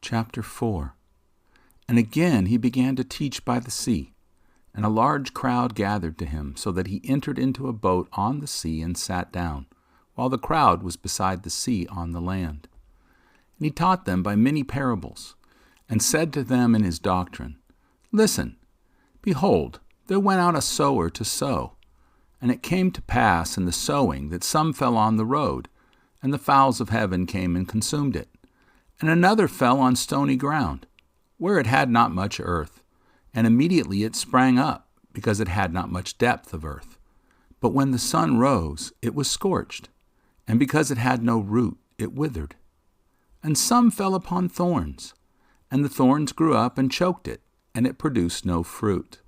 Chapter 4. And again he began to teach by the sea, and a large crowd gathered to him, so that he entered into a boat on the sea and sat down, while the crowd was beside the sea on the land. And he taught them by many parables, and said to them in his doctrine, Listen, behold, there went out a sower to sow. And it came to pass in the sowing that some fell on the road, and the fowls of heaven came and consumed it. And another fell on stony ground, where it had not much earth, and immediately it sprang up, because it had not much depth of earth. But when the sun rose, it was scorched, and because it had no root, it withered. And some fell upon thorns, and the thorns grew up and choked it, and it produced no fruit.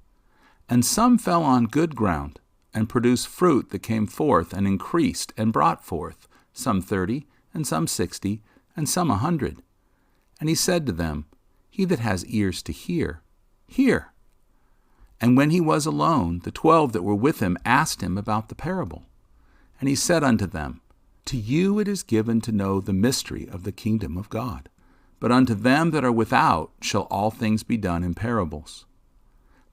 And some fell on good ground, and produced fruit that came forth and increased and brought forth, some 30, and some 60, and some 100. And he said to them, He that has ears to hear, hear. And when he was alone, the 12 that were with him asked him about the parable. And he said unto them, To you it is given to know the mystery of the kingdom of God, but unto them that are without shall all things be done in parables,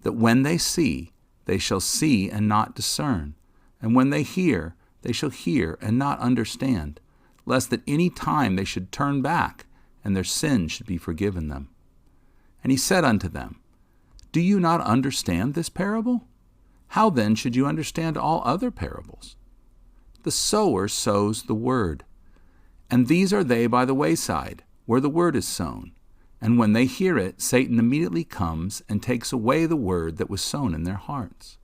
that when they see, they shall see and not discern, and when they hear, they shall hear and not understand, lest at any time they should turn back, and their sins should be forgiven them. And he said unto them, Do you not understand this parable? How then should you understand all other parables? The sower sows the word. And these are they by the wayside, where the word is sown. And when they hear it, Satan immediately comes and takes away the word that was sown in their hearts.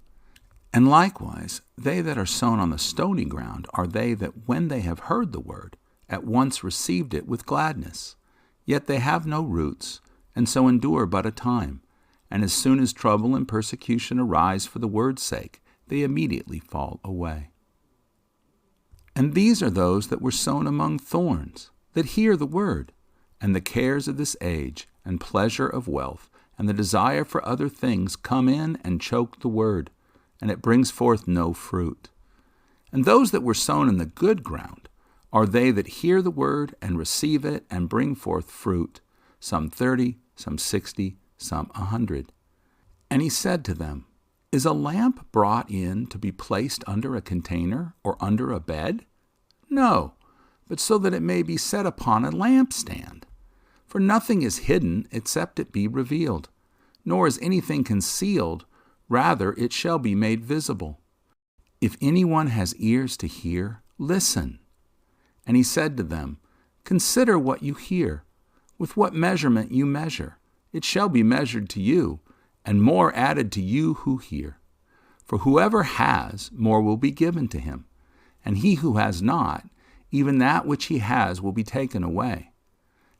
And likewise, they that are sown on the stony ground are they that, when they have heard the word, at once received it with gladness. Yet they have no roots, and so endure but a time. And as soon as trouble and persecution arise for the word's sake, they immediately fall away. And these are those that were sown among thorns, that hear the word, and the cares of this age, and pleasure of wealth, and the desire for other things come in and choke the word, and it brings forth no fruit. And those that were sown in the good ground are they that hear the word and receive it and bring forth fruit, some 30, some 60, some 100. And he said to them, Is a lamp brought in to be placed under a container or under a bed? No, but so that it may be set upon a lampstand. For nothing is hidden except it be revealed, nor is anything concealed, rather it shall be made visible. If anyone has ears to hear, listen. And he said to them, Consider what you hear. With what measurement you measure, it shall be measured to you, and more added to you who hear. For whoever has, more will be given to him, and he who has not, even that which he has will be taken away.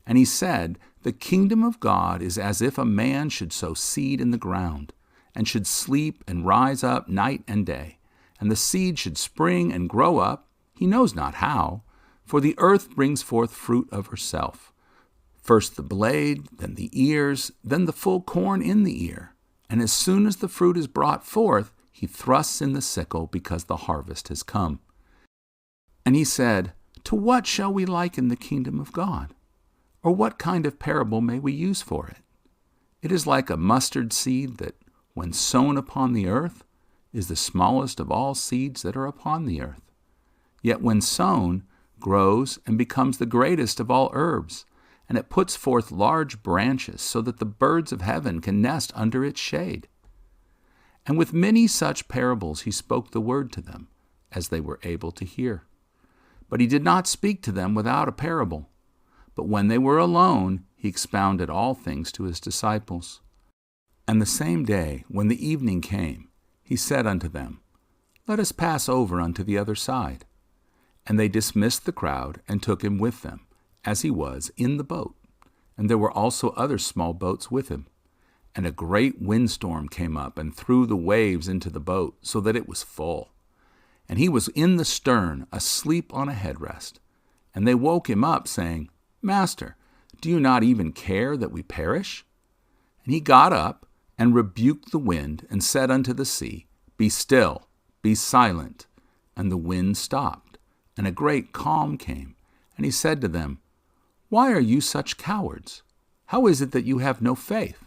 And he said, The kingdom of God is as if a man should sow seed in the ground, and should sleep and rise up night and day, and the seed should spring and grow up, he knows not how, for the earth brings forth fruit of herself. First the blade, then the ears, then the full corn in the ear. And as soon as the fruit is brought forth, he thrusts in the sickle, because the harvest has come. And he said, To what shall we liken the kingdom of God? Or what kind of parable may we use for it? It is like a mustard seed that, when sown upon the earth, is the smallest of all seeds that are upon the earth. Yet when sown, grows and becomes the greatest of all herbs, and it puts forth large branches, so that the birds of heaven can nest under its shade. And with many such parables he spoke the word to them, as they were able to hear. But he did not speak to them without a parable. But when they were alone, he expounded all things to his disciples. And the same day, when the evening came, he said unto them, Let us pass over unto the other side. And they dismissed the crowd, and took him with them, as he was, in the boat. And there were also other small boats with him. And a great windstorm came up, and threw the waves into the boat, so that it was full. And he was in the stern, asleep on a headrest. And they woke him up, saying, Master, do you not even care that we perish? And he got up, and rebuked the wind, and said unto the sea, Be still, be silent. And the wind stopped. And a great calm came, and he said to them, Why are you such cowards? How is it that you have no faith?"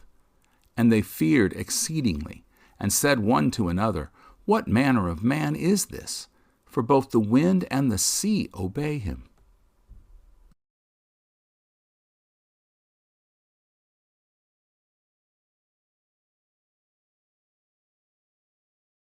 And they feared exceedingly, and said one to another, "What manner of man is this? For both the wind and the sea obey him."